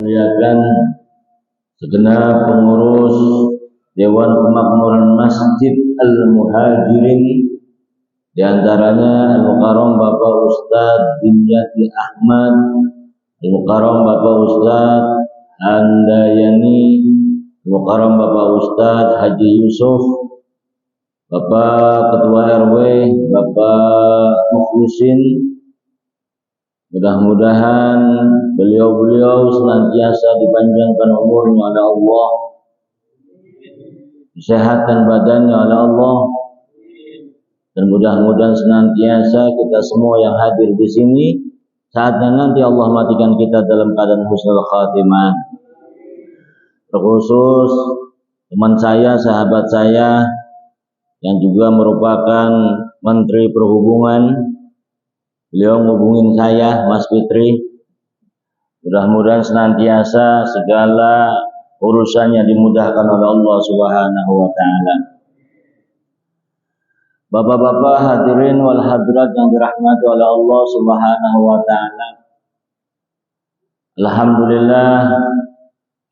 Muliakan segenap pengurus Dewan Pemakmuran Masjid Al-Muhajirin, di antaranya Al-Mukarram Bapak Ustadz Dimyati Ahmad, Al-Mukarram Bapak Ustadz Handayani, Al-Mukarram Bapak Ustadz Haji Yusuf, Bapak Ketua RW Bapak Mukhlisin. Mudah-mudahan beliau-beliau senantiasa dipanjangkan umurnya oleh Allah, disehatkan badannya oleh Allah, dan mudah-mudahan senantiasa kita semua yang hadir di sini saatnya nanti Allah matikan kita dalam keadaan husnul khatimah. Terkhusus teman saya, sahabat saya yang juga merupakan Menteri Perhubungan, beliau ngubungin saya, Mas Fitri. Mudah-mudahan senantiasa segala urusannya dimudahkan oleh Allah Subhanahu wa taala. Bapak-bapak hadirin wal hadirat yang dirahmati oleh Allah Subhanahu wa taala. Alhamdulillah,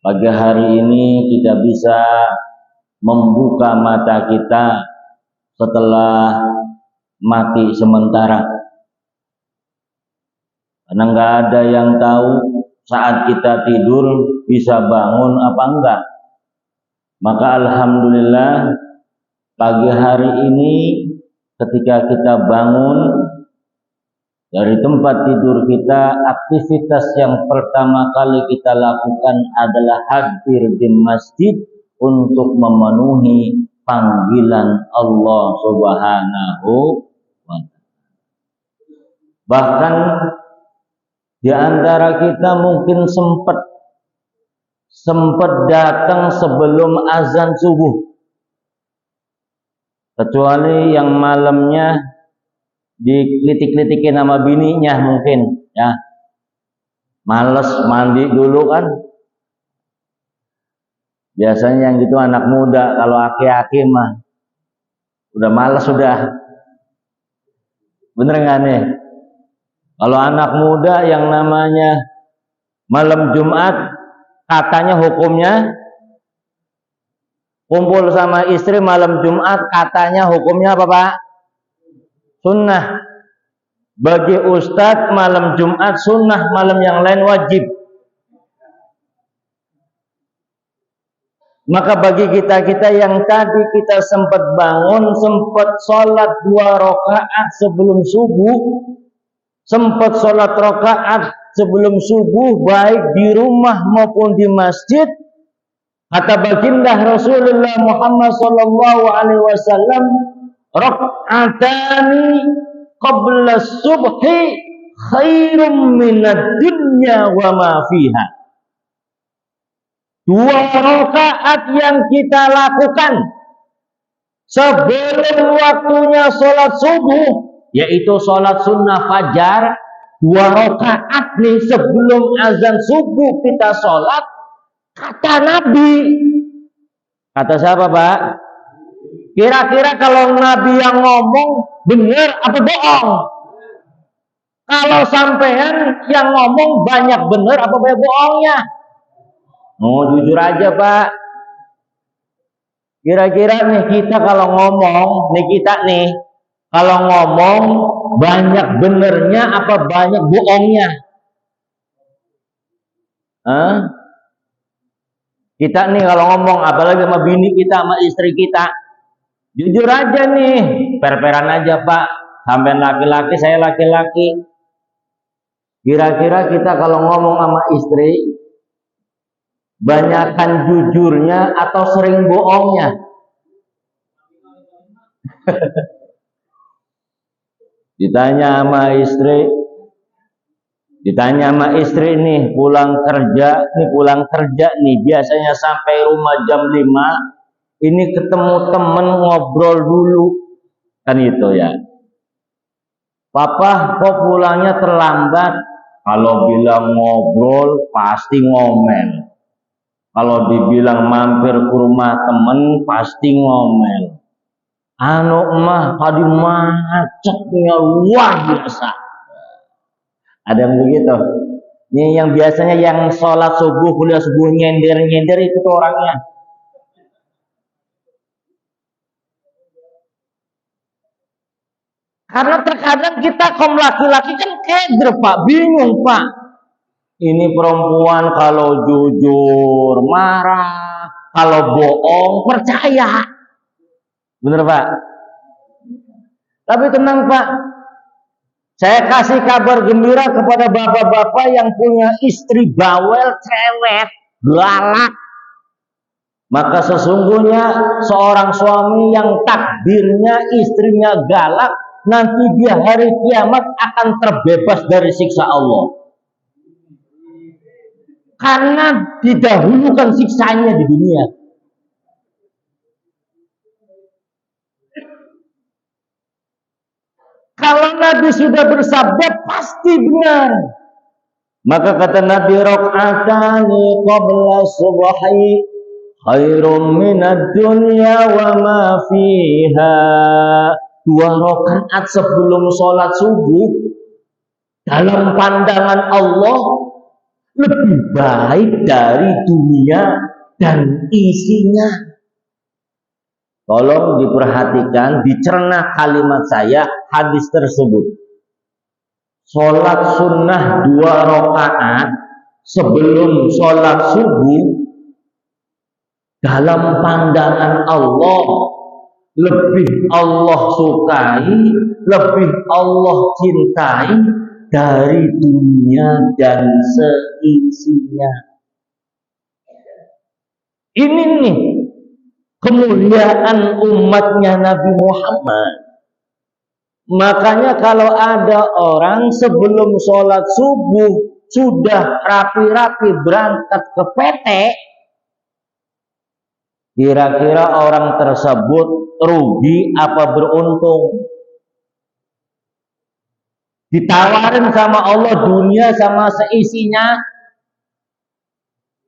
pagi hari ini kita bisa membuka mata kita setelah mati sementara. Karena nggak ada yang tahu saat kita tidur bisa bangun apa enggak. Maka alhamdulillah pagi hari ini ketika kita bangun dari tempat tidur kita, aktivitas yang pertama kali kita lakukan adalah hadir di masjid untuk memenuhi panggilan Allah Subhanahu wa ta'ala. Bahkan di antara kita mungkin sempat datang sebelum azan subuh, kecuali yang malamnya diklitik-klitikin sama bininya mungkin, ya, males mandi dulu kan. Biasanya yang gitu anak muda, kalau aki-aki mah udah males sudah. Bener nggak nih? Kalau anak muda yang namanya malam Jumat, katanya hukumnya kumpul sama istri malam Jumat, katanya hukumnya apa Pak? Sunnah. Bagi ustadz malam Jumat sunnah, malam yang lain wajib. Maka bagi kita-kita yang tadi kita sempat bangun, sempat sholat 2 rakaat sebelum subuh, sempat sholat rakaat sebelum subuh, baik di rumah maupun di masjid, kata baginda Rasulullah Muhammad sallallahu alaihi wasallam, rakaatani qabla subhi khairum minad dunya wa ma fiha. 2 rakaat yang kita lakukan sebelum waktunya sholat subuh, yaitu sholat sunnah fajar, 2 rakaat nih sebelum azan subuh kita sholat, kata Nabi. Kata siapa Pak? Kira-kira kalau Nabi yang ngomong benar apa bohong? Kalau sampean yang ngomong banyak benar apa banyak bohongnya? Oh, jujur aja Pak. Kira-kira nih kita kalau ngomong, kalau ngomong banyak benernya apa banyak bohongnya? Kita nih kalau ngomong, apalagi sama bini kita, sama istri kita, jujur aja nih, per-peran aja Pak. Sampai laki-laki, saya laki-laki. Kira-kira kita kalau ngomong sama istri, banyakkan jujurnya atau sering bohongnya? Ditanya sama istri nih, pulang kerja nih, biasanya sampai rumah jam 5, ini ketemu temen ngobrol dulu, kan itu ya. Papa kok pulangnya terlambat? Kalau bilang ngobrol pasti ngomel. Kalau dibilang mampir ke rumah temen pasti ngomel. Mah tadi macetnya luar biasa. Ada yang begitu. Ini yang biasanya yang sholat subuh, kuliah subuh nyender-nyender itu tuh orangnya. Karena terkadang kita kaum laki-laki kan keder Pak, bingung Pak. Ini perempuan kalau jujur marah, kalau bohong percaya. Bener Pak? Tapi tenang Pak, saya kasih kabar gembira kepada bapak-bapak yang punya istri bawel, cerewet, galak. Maka sesungguhnya seorang suami yang takdirnya istrinya galak, nanti dia hari kiamat akan terbebas dari siksa Allah. Karena didahulukan siksanya di dunia. Kalau Nabi sudah bersabda pasti benar. Maka kata Nabi, rakaatani qabla subhi khairum minad dunya wa ma fiha. 2 rakaat sebelum sholat subuh dalam pandangan Allah lebih baik dari dunia dan isinya. Tolong diperhatikan, dicerna kalimat saya, hadis tersebut. Sholat sunnah 2 rakaat sebelum sholat subuh dalam pandangan Allah lebih Allah sukai, lebih Allah cintai dari dunia dan seisinya. Ini nih kemuliaan umatnya Nabi Muhammad. Makanya kalau ada orang sebelum sholat subuh sudah rapi-rapi berangkat ke PT, kira-kira orang tersebut rugi apa beruntung? Ditawarin sama Allah dunia sama seisinya,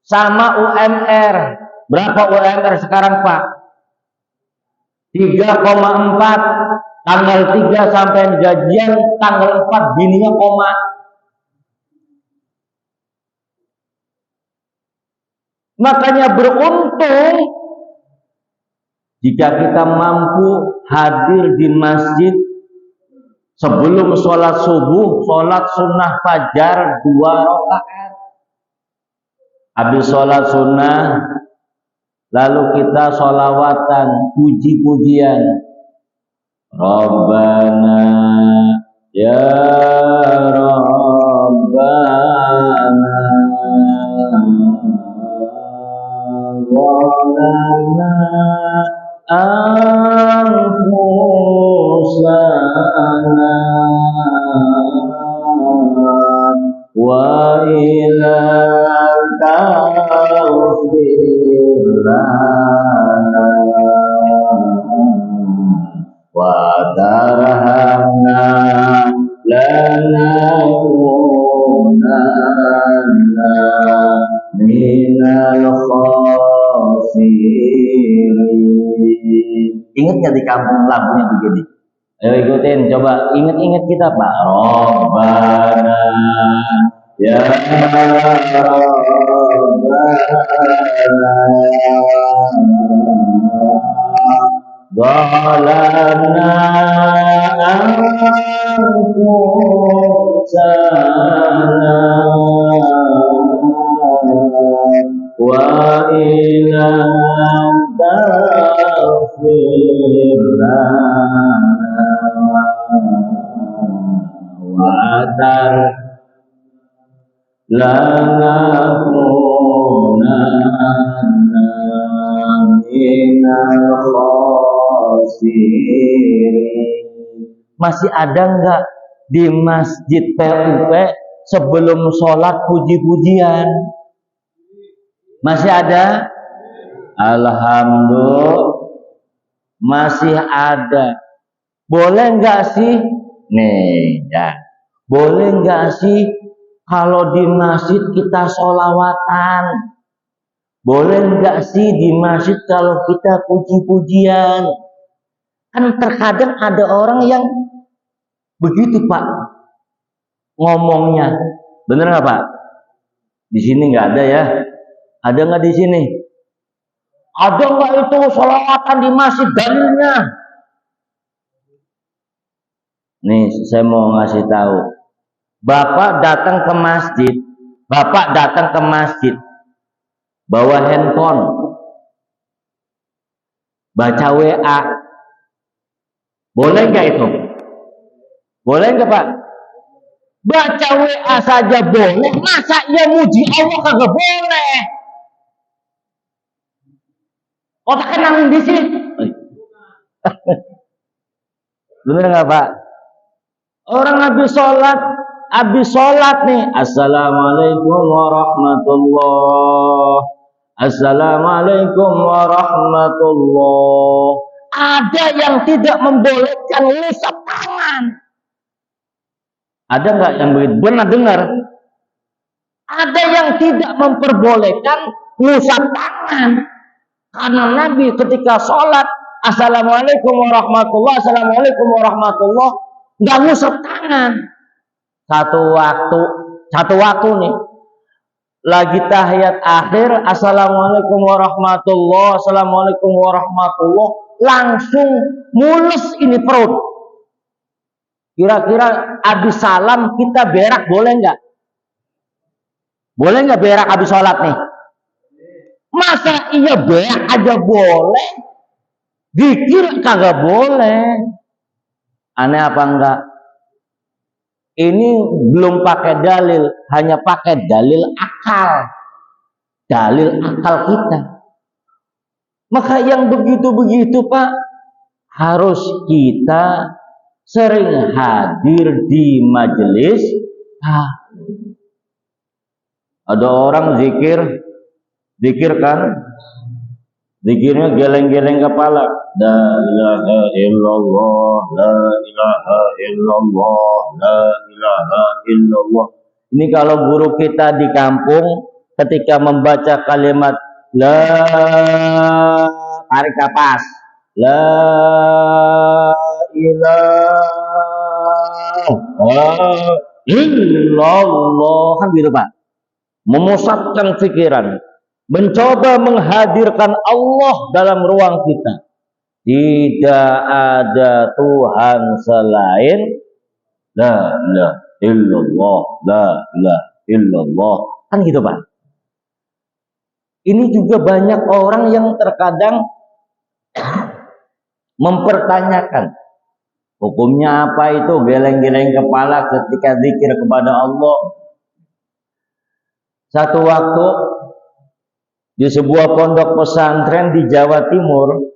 sama UMR. Berapa UMR sekarang Pak? 3,4. Tanggal 3 sampai gajian, tanggal 4 bininya koma. Makanya beruntung jika kita mampu hadir di masjid sebelum sholat subuh, sholat sunnah fajar 2 rakaat. Habis sholat sunnah, lalu kita sholawatan, puji-pujian. Rabbana ya Rabbana Rabbana anfusana wa ila taghfir lana wa tarhamna lanakunanna minal khasirin. Ingat nggak di kampung lagunya begini? Ayo ikutin, coba ingat-ingat kita Pak. Rabbana ya Rabbana Zalamna anfusana wa ilam taghfir lana wa lanakunanna minal khasirin. Masih ada nggak di masjid PUP sebelum sholat puji-pujian? Masih ada? Alhamdulillah masih ada. Boleh nggak sih? Nih ya. Boleh nggak sih kalau di masjid kita sholawatan? Boleh nggak sih di masjid kalau kita puji-pujian? Kan terkadang ada orang yang begitu Pak ngomongnya. Bener nggak Pak? Di sini nggak ada ya? Ada nggak di sini? Ada nggak itu sholawatan di masjid dalilnya? Nih, saya mau ngasih tahu. Bapak datang ke masjid, bawa handphone, baca WA, boleh nggak itu? Boleh nggak Pak? Baca WA saja boleh, masa ia muji Allah kagak boleh? Otak nangis di sini. Bener nggak Pak? Orang habis sholat nih, assalamualaikum warahmatullah, assalamualaikum warahmatullah. Ada yang tidak membolehkan ngusap tangan. Ada nggak yang begitu? Pernah dengar? Ada yang tidak memperbolehkan ngusap tangan. Karena Nabi ketika sholat, assalamualaikum warahmatullah, assalamualaikum warahmatullah, nggak ngusap tangan. Satu waktu nih, lagi tahiyat akhir, assalamualaikum warahmatullah, assalamualaikum warahmatullah, langsung mulus ini perut. Kira-kira habis salam kita berak boleh nggak? Boleh nggak berak habis sholat nih? Masa iya berak aja boleh? Zikir kagak boleh. Aneh apa enggak? Ini belum pakai dalil, hanya pakai dalil akal. Dalil akal kita. Maka yang begitu-begitu Pak, harus kita sering hadir di majelis. Ada orang zikir kan? Zikirnya geleng-geleng kepala. La ilaha illallah, la ilaha illallah, la ilaha illallah. Ini kalau guru kita di kampung ketika membaca kalimat la, tarik kapas, la ilaha illallah, kan gitu Pak. Memusatkan pikiran, mencoba menghadirkan Allah dalam ruang kita. Tidak ada Tuhan selain la ilaha illallah, la ilaha illallah, kan gitu Pak. Ini juga banyak orang yang terkadang mempertanyakan hukumnya apa itu geleng-geleng kepala ketika zikir kepada Allah. Satu waktu di sebuah pondok pesantren di Jawa Timur,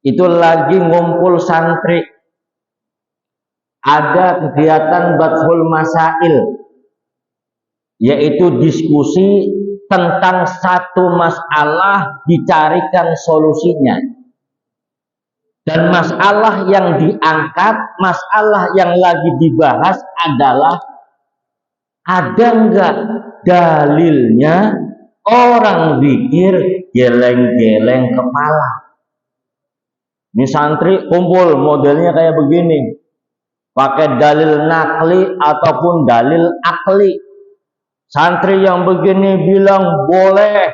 itu lagi ngumpul santri, ada kegiatan Bathul Masail, yaitu diskusi tentang satu masalah dicarikan solusinya. Dan masalah yang diangkat, masalah yang lagi dibahas adalah ada enggak dalilnya orang zikir geleng-geleng kepala. Ini santri kumpul modelnya kayak begini, pakai dalil nakli ataupun dalil akli. Santri yang begini bilang boleh,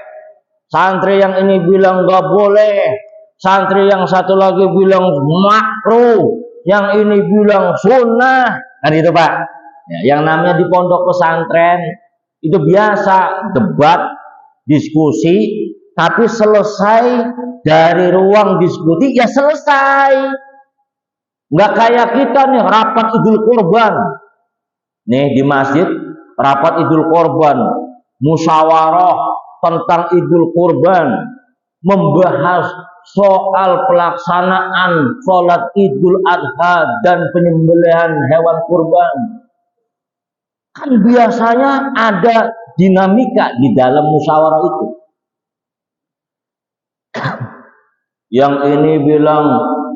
santri yang ini bilang nggak boleh, santri yang satu lagi bilang makruh, yang ini bilang sunnah, kan itu Pak. Ya, yang namanya di pondok pesantren itu biasa debat, diskusi, tapi selesai dari ruang diskusi ya selesai. Nggak kayak kita nih rapat Idul Kurban. Nih di masjid rapat Idul Kurban, musyawarah tentang Idul Kurban, membahas soal pelaksanaan sholat Idul Adha dan penyembelihan hewan kurban. Kan biasanya ada dinamika di dalam musyawarah itu. Yang ini bilang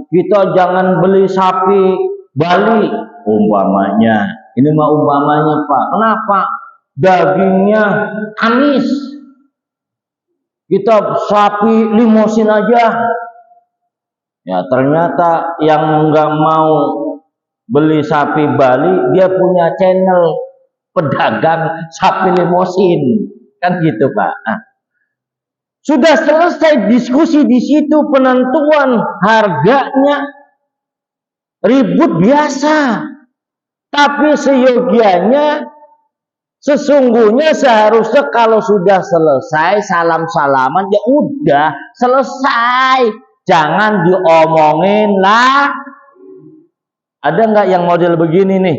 kita jangan beli sapi Bali umpamanya. Ini mah umpamanya Pak. Kenapa? Dagingnya amis. Kita sapi limosin aja. Ya ternyata yang nggak mau beli sapi Bali dia punya channel pedagang sapi limosin, kan gitu Pak. Nah, sudah selesai diskusi di situ, penentuan harganya ribut biasa, tapi seyogianya sesungguhnya seharusnya kalau sudah selesai salam-salaman ya udah selesai, jangan diomongin lah. Ada nggak yang model begini nih?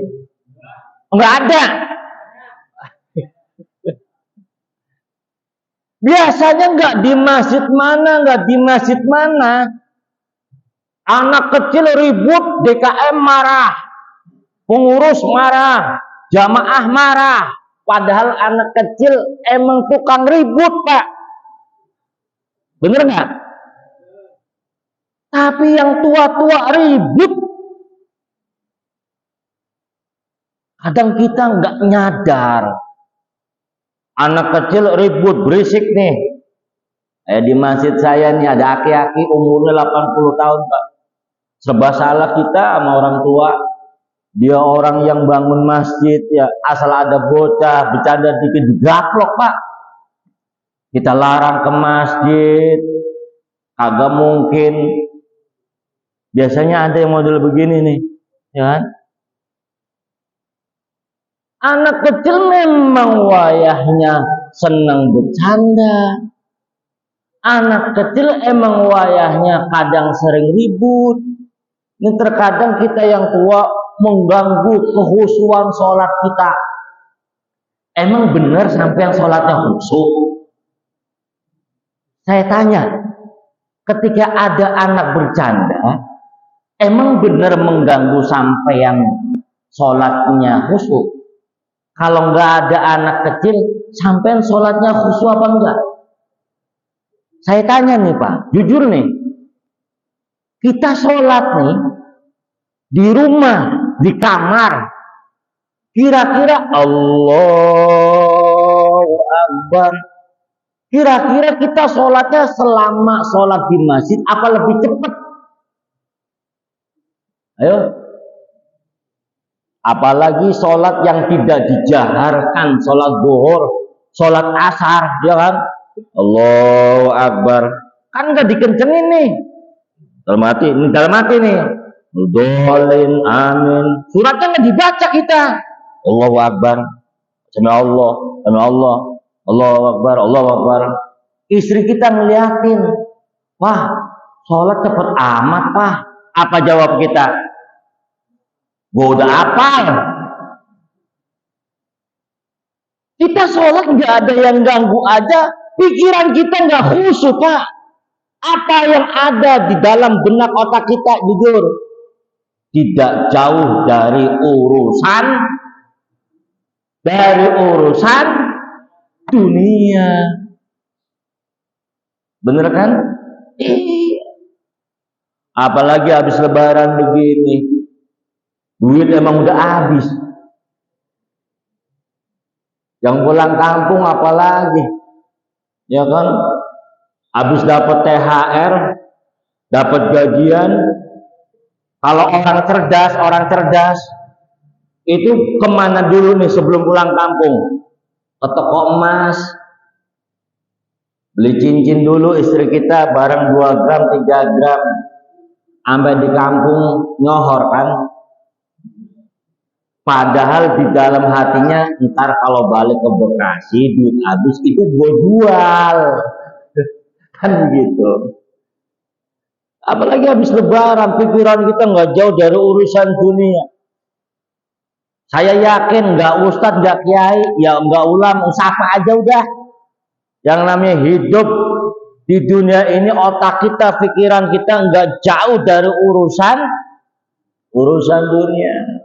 Nggak ada. Biasanya nggak di masjid mana, anak kecil ribut, DKM marah, pengurus marah, jamaah marah, padahal anak kecil emang tukang ribut Pak, bener nggak? Tapi yang tua-tua ribut, kadang kita nggak nyadar. Anak kecil ribut, berisik nih. Di masjid saya nih ada aki-aki umurnya 80 tahun Pak. Serba salah kita sama orang tua. Dia orang yang bangun masjid ya, asal ada bocah bercanda dikit digaplok Pak. Kita larang ke masjid, kagak mungkin. Biasanya ada yang model begini nih, ya kan? Anak kecil memang wayahnya senang bercanda. Anak kecil emang wayahnya kadang sering ribut. Ini terkadang kita yang tua mengganggu kehusuan sholat kita. Emang benar sampai yang sholatnya khusyuk? Saya tanya, ketika ada anak bercanda, emang benar mengganggu sampai yang sholatnya khusyuk? Kalau nggak ada anak kecil, sampai sholatnya khusyuk apa enggak? Saya tanya nih Pak, jujur nih, kita sholat nih di rumah, di kamar, kira-kira Allahu Akbar, kira-kira kita sholatnya selama sholat di masjid apa lebih cepat? Ayo. Apalagi sholat yang tidak dijaharkan, sholat zuhur, sholat asar, ya kan? Allahu Akbar, kan nggak dikencengin nih. Dalam hati nih. Dolin, amin. Suratnya nggak dibaca kita. Allahu Akbar, sami Allah, Allahu Akbar, Allahu Akbar. Istri kita ngeliatin, wah, sholat cepet amat Pak. Apa jawab kita? Gue udah hafal. Kita sholat nggak ada yang ganggu aja, pikiran kita nggak khusyuk Pak. Apa yang ada di dalam benak otak kita, jujur, tidak jauh dari urusan dunia. Bener kan? Apalagi habis lebaran begini, duit emang udah habis. Yang pulang kampung apalagi, ya kan? Habis dapat THR, dapat gajian. Kalau orang cerdas itu kemana dulu nih sebelum pulang kampung? Ke toko emas, beli cincin dulu istri kita barang 2 gram, 3 gram. Sampai di kampung nyohor kan? Padahal di dalam hatinya, ntar kalau balik ke Bekasi duit habis itu gue jual, kan begitu. Apalagi habis lebaran, pikiran kita nggak jauh dari urusan dunia. Saya yakin nggak ustadz, nggak kiai, ya nggak ulama, siapa aja udah. Yang namanya hidup di dunia ini, otak kita, pikiran kita nggak jauh dari urusan dunia.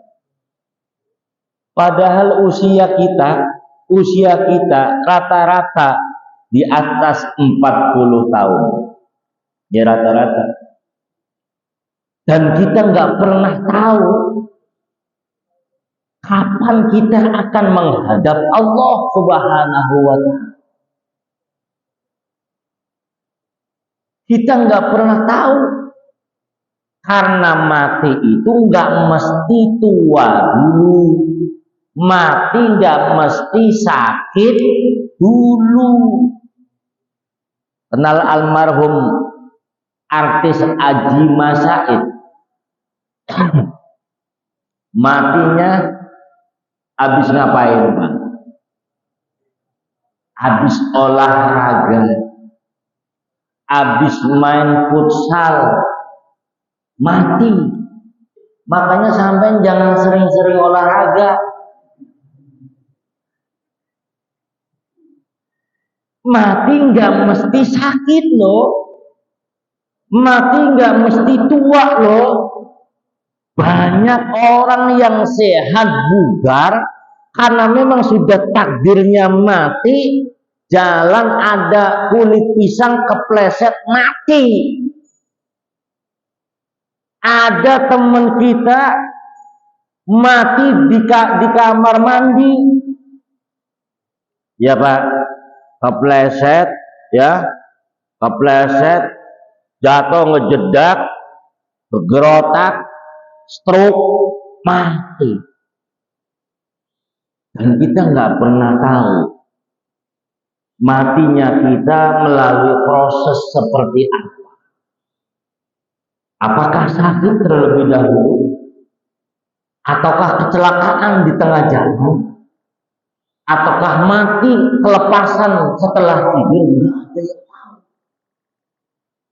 Padahal usia kita rata-rata di atas 40 tahun. Ya rata-rata. Dan kita nggak pernah tahu kapan kita akan menghadap Allah Subhanahu wa Ta'ala. Kita nggak pernah tahu, karena mati itu nggak mesti tua dulu. Mati nggak mesti sakit dulu. Kenal almarhum artis Aji Masaid? Matinya habis ngapain, Pak? Habis olahraga, habis main futsal, mati. Makanya sampai jangan sering-sering olahraga. Mati nggak mesti sakit loh, mati nggak mesti tua loh. Banyak orang yang sehat bugar karena memang sudah takdirnya mati. Jalan ada kulit pisang kepleset mati. Ada teman kita mati di kamar mandi, ya Pak, kepleset, ya, kepleset, jatuh ngejedak, bergerotak, stroke, mati. Dan kita nggak pernah tahu matinya kita melalui proses seperti apa. Apakah sakit terlebih dahulu, ataukah kecelakaan di tengah jalan, ataukah mati kelepasan setelah tidur? Nggak ada yang tahu.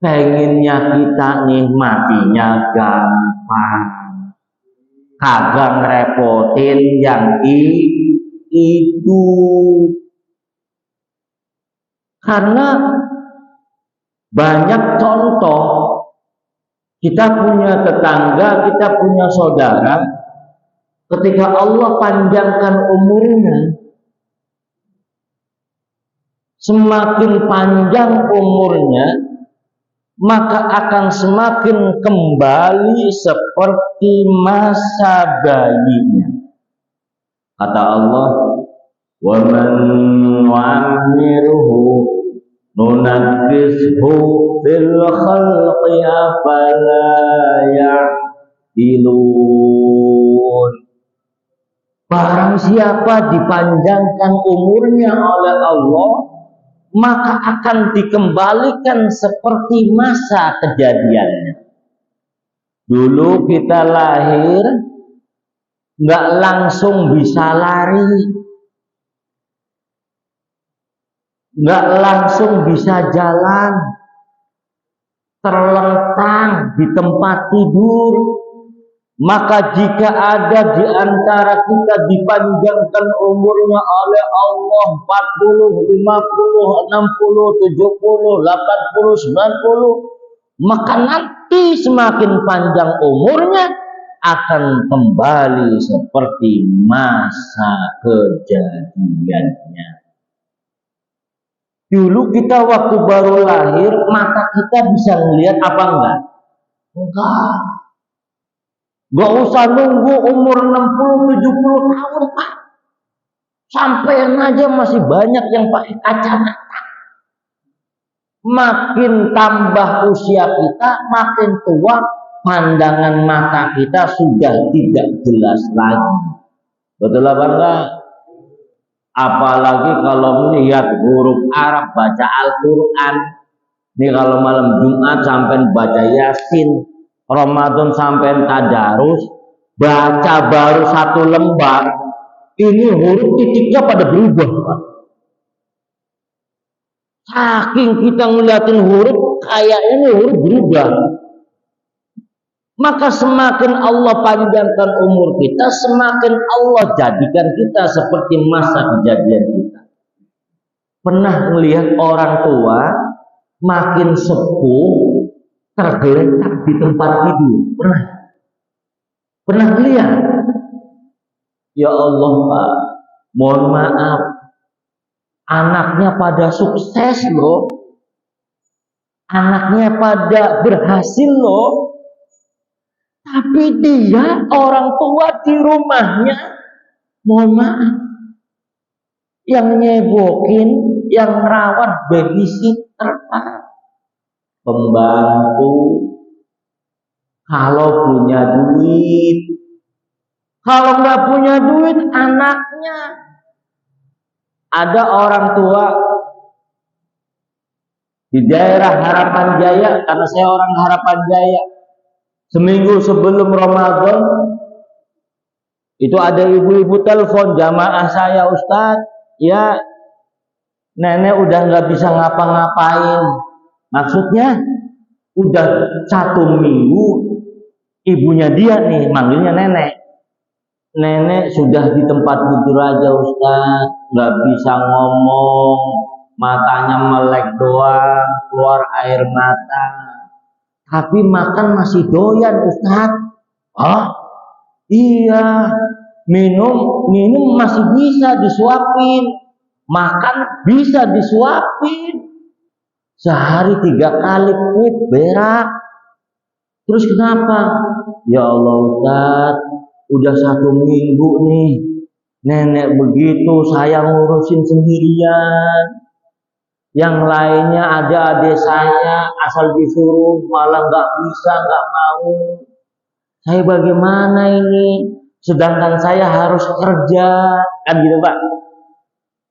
Pengennya kita nih matinya gampang, kagak ngerepotin yang itu. Karena banyak contoh, kita punya tetangga, kita punya saudara, ketika Allah panjangkan umurnya, semakin panjang umurnya, maka akan semakin kembali seperti masa bayinya. Kata Allah, wa man nu'ammiruhu nunakkishu fil khalqi afala ya'qilun. Barang siapa dipanjangkan umurnya oleh Allah, maka akan dikembalikan seperti masa kejadiannya. Dulu kita lahir nggak langsung bisa lari, nggak langsung bisa jalan, terlentang di tempat tidur. Maka jika ada di antara kita dipanjangkan umurnya oleh Allah 40, 50, 60, 70, 80, 90, maka nanti semakin panjang umurnya akan kembali seperti masa kejadiannya. Dulu kita waktu baru lahir, mata kita bisa melihat apa enggak? Enggak. Gak usah nunggu umur 60-70 tahun, Pak. Sampean aja masih banyak yang pakai kacamata. Makin tambah usia kita, makin tua, pandangan mata kita sudah tidak jelas lagi. Betul apa enggak? Apalagi kalau melihat huruf Arab, baca Al-Quran. Ini kalau malam Jumat sampai baca Yasin, Ramadan sampai tadarus, baca baru satu lembar, ini huruf titiknya pada berubah, Pak. Saking kita ngeliatin huruf, kayaknya ini huruf berubah. Maka semakin Allah panjangkan umur kita, semakin Allah jadikan kita seperti masa kejadian kita. Pernah melihat orang tua makin sepuh tergeletak di tempat tidur? Pernah lihat? Ya Allah, Pak, mohon maaf, anaknya pada sukses loh, anaknya pada berhasil loh, tapi dia orang tua di rumahnya, mohon maaf, yang nyebokin, yang merawat babysitter, Pak, pembantu. Kalau punya duit, Kalau nggak punya duit, anaknya. Ada orang tua di daerah Harapan Jaya, karena saya orang Harapan Jaya. Seminggu sebelum Ramadan, itu ada ibu-ibu telepon jamaah saya, Ustadz, ya nenek udah nggak bisa ngapa-ngapain. Maksudnya udah 1 minggu ibunya dia nih manggilnya nenek. Nenek sudah di tempat tidur aja Ustaz, nggak bisa ngomong, matanya melek doang, keluar air mata. Tapi makan masih doyan Ustaz. Oh iya, minum masih bisa disuapin, makan bisa disuapin. Sehari 3 kali berak. Terus kenapa? Ya Allah Ustaz, udah 1 minggu nih nenek begitu, saya ngurusin sendirian. Yang lainnya ada adik saya, asal disuruh malah nggak bisa, nggak mau. Saya bagaimana ini? Sedangkan saya harus kerja, kan gitu Pak?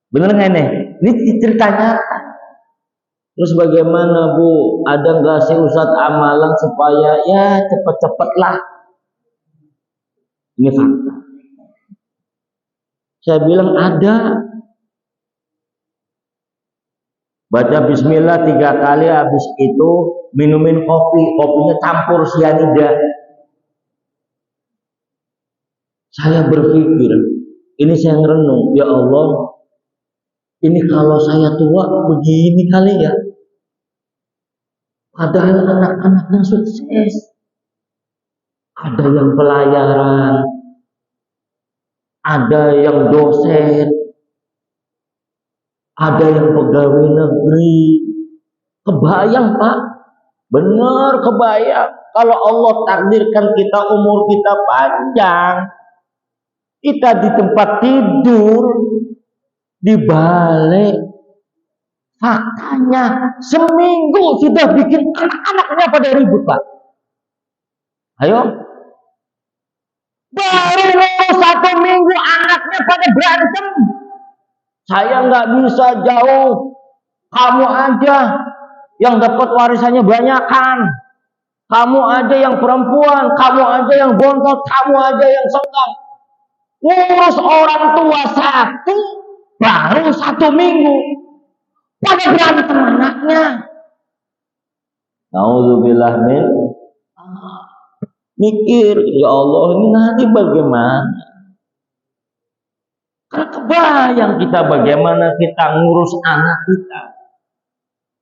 Bener nggak nih? Ini ceritanya. Terus bagaimana Bu? Ada nggak sih Ustadz amalan supaya ya cepet-cepet lah? Ini fakta. Saya bilang ada. Baca bismillah 3 kali, habis itu minumin kopi. Kopinya campur sianida. Saya berpikir, ini saya ngerenung, ya Allah, ini kalau saya tua begini kali ya. Padahal anak-anaknya sukses. Ada yang pelayaran, ada yang dosen, ada yang pegawai negeri. Kebayang Pak, bener kebayang. Kalau Allah takdirkan kita umur kita panjang, kita di tempat tidur, di balik, faktanya seminggu sudah bikin anak-anaknya pada ribut Pak. Ayo, baru 1 minggu anaknya pada berantem. Saya nggak bisa jauh, kamu aja yang dapat warisannya banyakan, kamu aja yang perempuan, kamu aja yang bontot, kamu aja yang senggang. Ngurus orang tua 1 baru 1 minggu pada berantem anaknya. Nauzubillah min. Mikir, ya Allah ini nanti bagaimana? Karena kebayang kita bagaimana kita ngurus anak kita.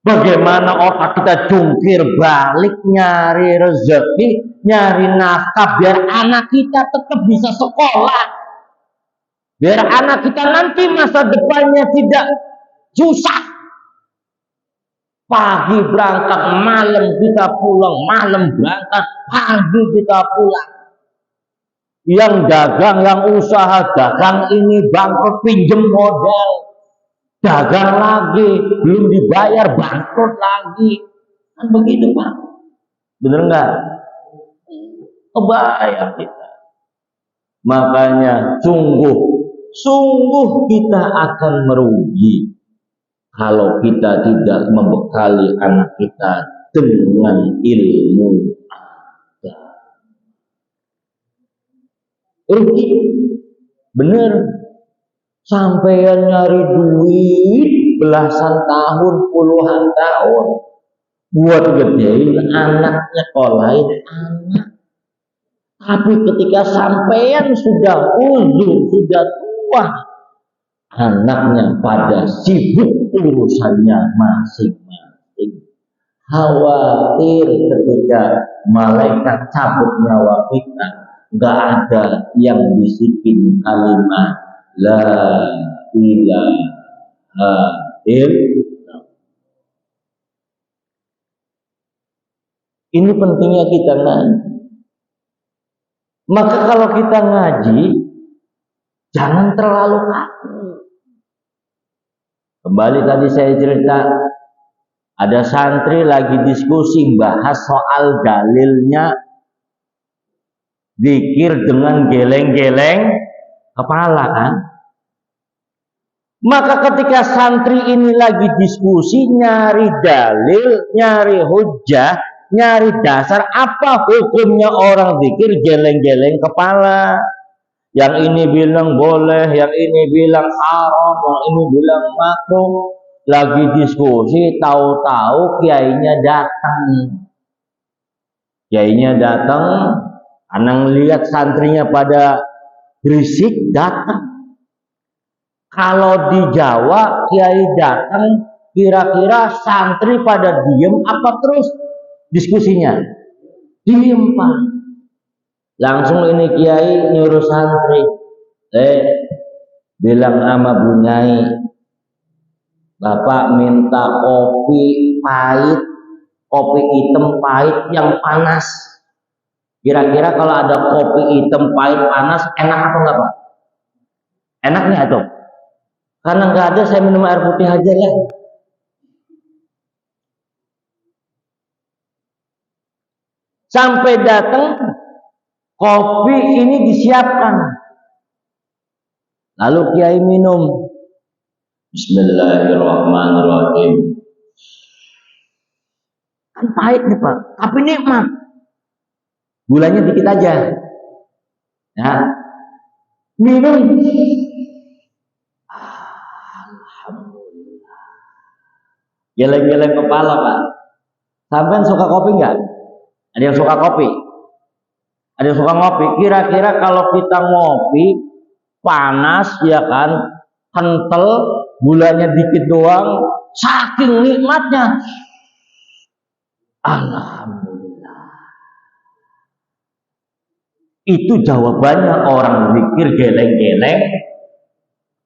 Bagaimana otak kita jungkir balik nyari rezeki, nyari nafkah biar anak kita tetap bisa sekolah. Biar anak kita nanti masa depannya tidak susah. Pagi berangkat, malam kita pulang, malam berangkat, pagi kita pulang. Yang dagang, yang usaha dagang ini bangkrut, pinjem modal, dagang lagi, belum dibayar, bangkrut lagi. Kan begitu Pak? Bener nggak? Kebayang kita. Makanya sungguh kita akan merugi kalau kita tidak membekali anak kita dengan ilmu agama. Rugi, bener. Sampean nyari duit belasan tahun, puluhan tahun buat gedein anak, nyekolahin anak. Tapi ketika sampean sudah uzur, sudah tua, anaknya pada sibuk urusannya masing-masing. Khawatir ketika malaikat cabut nyawa kita, nggak ada yang bisikin kalimat la ilaha illallah. Ini pentingnya kita ngaji. Maka kalau kita ngaji, jangan terlalu kaku. Kembali tadi saya cerita, ada santri lagi diskusi bahas soal dalilnya zikir dengan geleng-geleng kepala kan. Maka ketika santri ini lagi diskusi, nyari dalil, nyari hujjah, nyari dasar, apa hukumnya orang zikir geleng-geleng kepala. Yang ini bilang boleh, yang ini bilang haram, yang ini bilang makruh. Lagi diskusi, tahu-tahu kiainya datang. Kiainya datang, karena lihat santrinya pada berisik, datang. Kalau di Jawa kiai datang, kira-kira santri pada diem apa terus diskusinya? Diem Pak. Langsung ini kiai nyuruh santri, bilang sama Bu Nyai, Bapak minta kopi pahit, kopi hitam pahit yang panas. Kira-kira kalau ada kopi hitam pahit panas, enak apa enggak Pak? Enak nggak tuh? Karena nggak ada, saya minum air putih aja ya. Sampai datang, kopi ini disiapkan. Lalu kiai minum. Bismillahirrahmanirrahim. Kan pahit nih Pak, tapi nikmat. Gulanya dikit aja. Ya. Minum. Geleng-geleng kepala Pak. Sampai suka kopi nggak? Ada yang suka kopi? Ada yang suka ngopi? Kira-kira kalau kita ngopi panas ya kan, kental, gulanya dikit doang, saking nikmatnya. Alhamdulillah. Itu jawabannya orang zikir geleng-geleng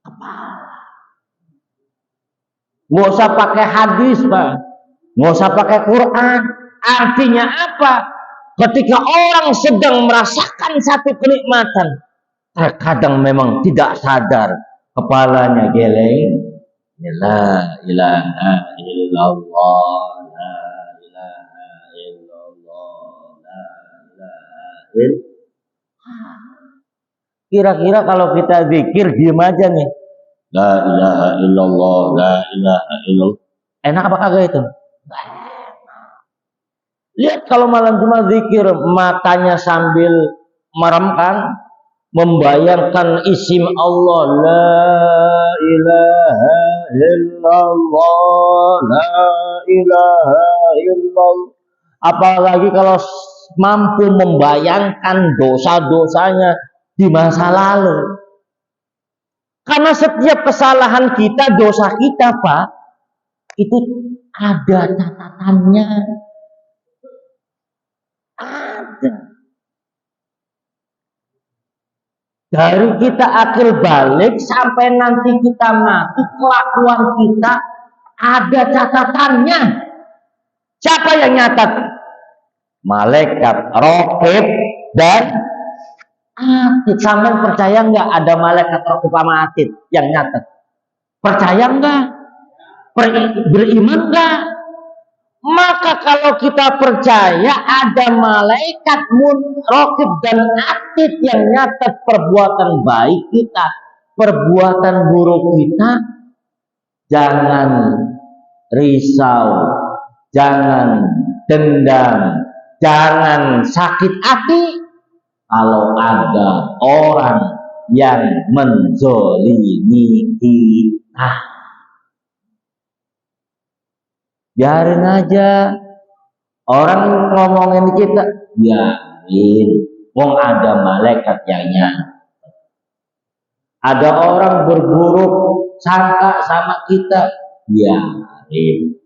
kepala. Nggak usah pakai hadis Pak, nggak usah pakai Quran. Artinya apa? Ketika orang sedang merasakan satu kenikmatan, terkadang memang tidak sadar kepalanya geleng. La ilaha illallah, la ilaha illallah, la ilaha illallah. Kira-kira kalau kita zikir diem aja nih, la ilaha illallah, la ilaha illallah, enak apa kagak itu? Lihat kalau malam Jumat zikir, matanya sambil meremkan, membayangkan isim Allah, la ilaha illallah, la ilaha illallah. Apalagi kalau mampu membayangkan dosa-dosanya di masa lalu. Karena setiap kesalahan kita, dosa kita Pak, itu ada catatannya. Ada. Dari kita akhir balik sampai nanti kita mati, kelakuan kita ada catatannya. Siapa yang nyatat? Malaikat Raqib dan Atid. Sampai percaya nggak ada malaikat Raqib sama Atid yang nyatat? Percaya nggak? Beriman nggak? Maka kalau kita percaya ada malaikat Raqib dan Atid yang nyatat perbuatan baik kita, perbuatan buruk kita, jangan risau, jangan dendam, jangan sakit hati kalau ada orang yang menzolimi kita. Biarin aja orang ngomongin kita, biarin. Wong ada malaikat yang nyatet. Ada orang berburuk sangka sama kita, biarin.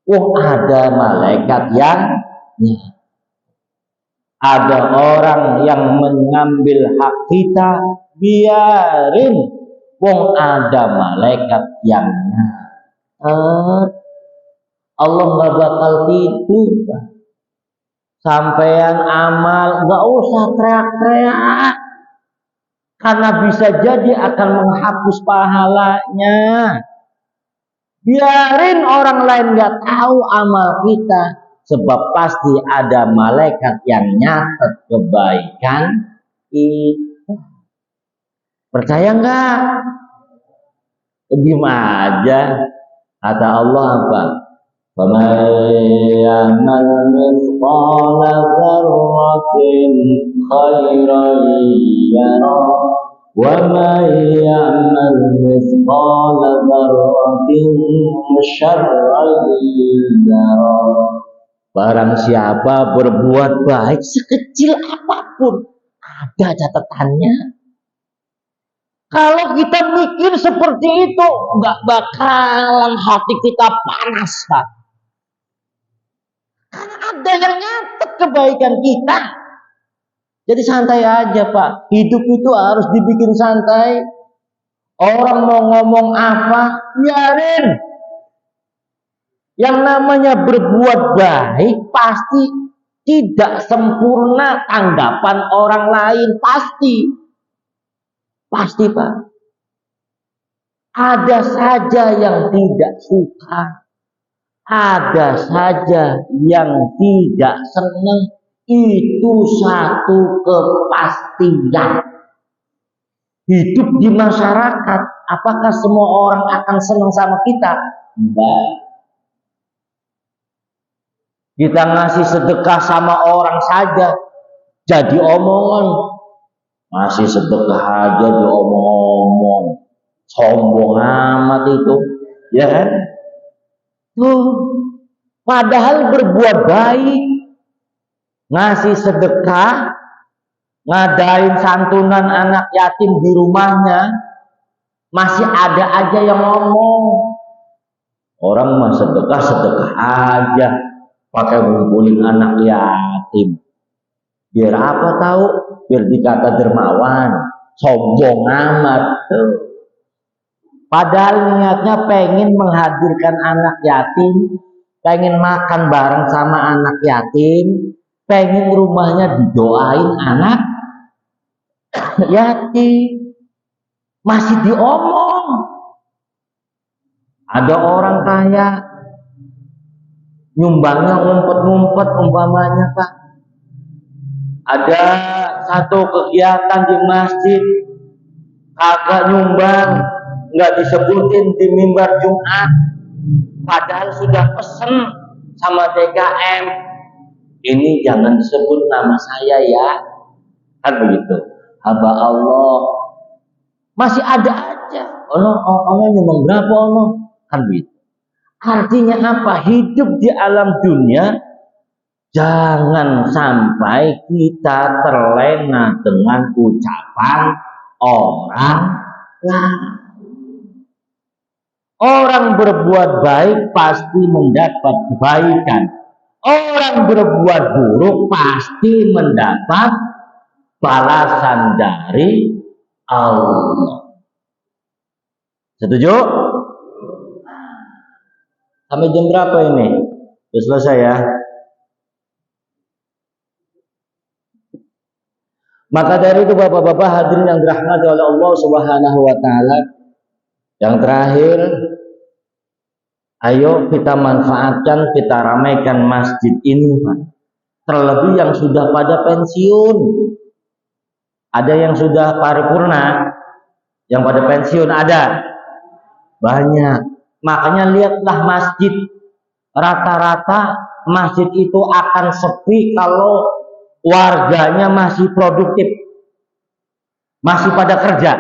Wong ada malaikat yang nyatet. Ada orang yang mengambil hak kita, biarin. Wong ada malaikat yang nyatet. Allah nggak bakal tidur. Sampean amal nggak usah teriak-teriak, karena bisa jadi akan menghapus pahalanya. Biarin orang lain nggak tahu amal kita, sebab pasti ada malaikat yang nyatet kebaikan Percaya enggak? Diam aja. Kata Allah apa? فَمَنْ مِثْقَالَ ذَرَّةٍ خَيْرًا يَرَهُ وَمَنْ يَعْمَلْ مِثْقَالَ ذَرَّةٍ شَرًّا يَرَهُ. Barang siapa berbuat baik sekecil apapun, ada catatannya. Kalau kita mikir seperti itu, nggak bakalan hati kita panas, Pak. Karena ada yang nyatet kebaikan kita. Jadi santai aja, Pak. Hidup itu harus dibikin santai. Orang mau ngomong apa, biarin. Yang namanya berbuat baik pasti tidak sempurna tanggapan orang lain. Pasti, Pak. Ada saja yang tidak suka. Ada saja yang tidak senang. Itu satu kepastian. Hidup di masyarakat, apakah semua orang akan senang sama kita? Enggak. Kita ngasih sedekah sama orang saja jadi omongan. Ngasih sedekah aja diomong-omong. Sombong amat itu, ya kan? Padahal berbuat baik, ngasih sedekah, ngadain santunan anak yatim di rumahnya, masih ada aja yang ngomong. Orang mah sedekah aja, pakai ngumpulin anak yatim. Biar apa tahu? Biar dikata dermawan, sombong amat. Padahal niatnya pengen menghadirkan anak yatim, pengen makan bareng sama anak yatim, pengen rumahnya didoain anak yatim. Masih diomong. Ada orang kaya nyumbangnya ngumpet-ngumpet umpamanya, Pak. Ada satu kegiatan di masjid kagak nyumbang, nggak disebutin di mimbar Jumat, padahal sudah pesen sama DKM, ini jangan disebut nama saya ya, kan begitu. Hamba Allah masih ada aja. Ono nyumbang berapa ono, kan begitu. Artinya apa? Hidup di alam dunia jangan sampai kita terlena dengan ucapan orang lain. Orang berbuat baik pasti mendapat kebaikan. Orang berbuat buruk pasti mendapat balasan dari Allah. Setuju? Sampai jam berapa ini? Sudah selesai ya? Maka dari itu Bapak-bapak hadirin yang dirahmati oleh Allah Subhanahu wa taala, yang terakhir, ayo kita manfaatkan, kita ramaikan masjid ini, Pak. Terlebih yang sudah pada pensiun. Ada yang sudah paripurna, yang pada pensiun ada banyak. Makanya lihatlah masjid, rata-rata masjid itu akan sepi kalau warganya masih produktif, masih pada kerja.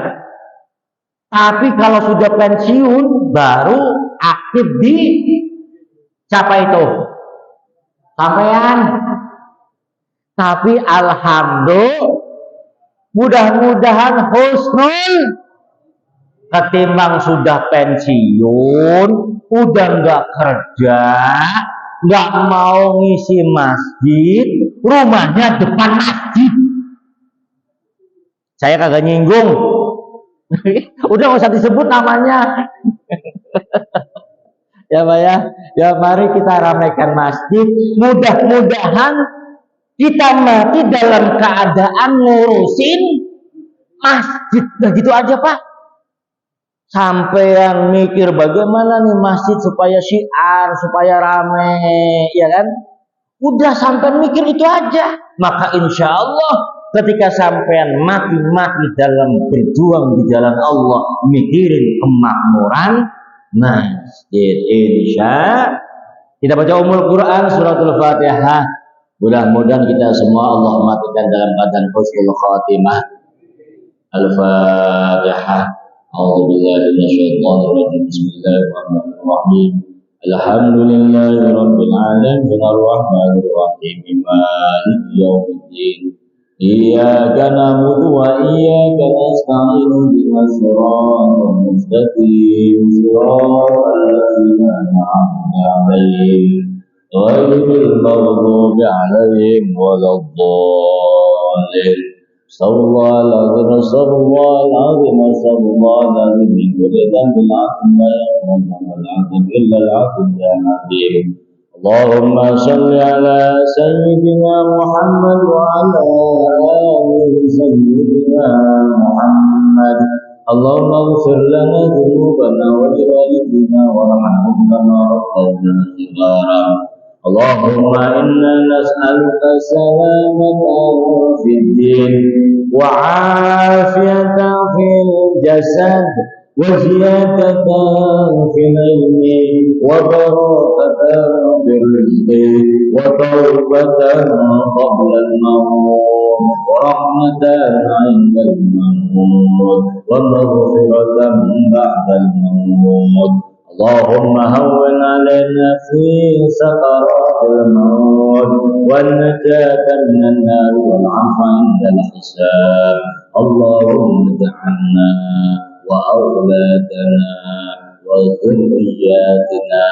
Tapi kalau sudah pensiun baru aktif di siapa itu? Sampean. Tapi alhamdulillah, mudah-mudahan husnul, ketimbang sudah pensiun, udah nggak kerja, nggak mau ngisi masjid, rumahnya depan masjid. Saya kagak nyinggung. Udah nggak usah disebut namanya. Ya Pak ya. Ya mari kita ramaikan masjid. Mudah-mudahan kita mati dalam keadaan ngurusin masjid. Nah gitu aja Pak. Sampean mikir bagaimana nih masjid supaya syiar, supaya rame, ya kan? Udah sampean mikir itu aja. Maka insya Allah ketika sampean mati-mati dalam berjuang di jalan Allah, mikirin kemakmuran masjid. Insya kita baca Quran suratul Fatihah. Mudah-mudahan kita semua Allah matikan dalam keadaan husnul khatimah. Al-Fatihah. A'udzubillahi minasyaitonir rajim. Bismillahirrahmanirrahim. Alhamdulillahirabbil alamin arrahmanir rahim maliki yaumiddin. Iyyaka na'budu wa iyyaka nasta'in ihdinas siratal mustaqim siratal ladzina an'amta 'alaihim ghairil maghdubi 'alaihim waladdallin. Sallallahu alaihi wasallam min kulli dhanbin 'azim la yaghfiru al-'azim illa al-'azim ya hakim. Allahumma salli ala sayyidina Muhammad wa ala ali sayyidina Muhammad. Allahumma ighfir lana dhunubana wa liwalidina warhamhum kama rabbayana shighara. Allahumma inna nas'aluka salamatan fid din wa 'afiyatan fil jasad wa ziyadatan fil ilmi wa barakatan fil rizqi wa tawbatan qabla al-maut wa rahmatan 'inda al-maut wa maghfiratan ba'da al-maut. Allahumma hawwin 'alaina fi sakaratil maut wan najata minan nar wal 'afwa 'indal hisab. Allahumma ij'alna wa awladana wa dhurriyyatina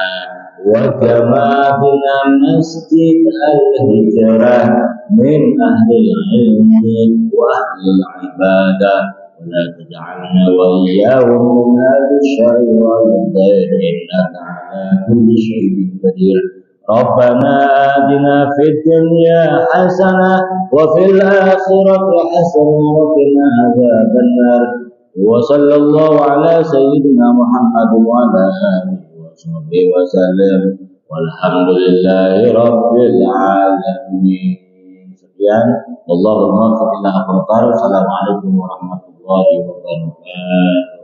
wa jama'atina masjid al-hijrah min ahli al-ilmi wa ahli al-ibadah. ولا تجعلنا وإياهم من أهل الشر والضير إنك على كل شيء قدير. ربنا آتنا في الدنيا حسنة وفي الآخرة حسنة وقنا عذاب النار. وصلى الله على سيدنا محمد وعلى آله وصحبه وسلم والحمد لله رب العالمين. Sekian, Allahumma salli ala Muhammad. Assalamualaikum warahmatullahi wabarakatuh.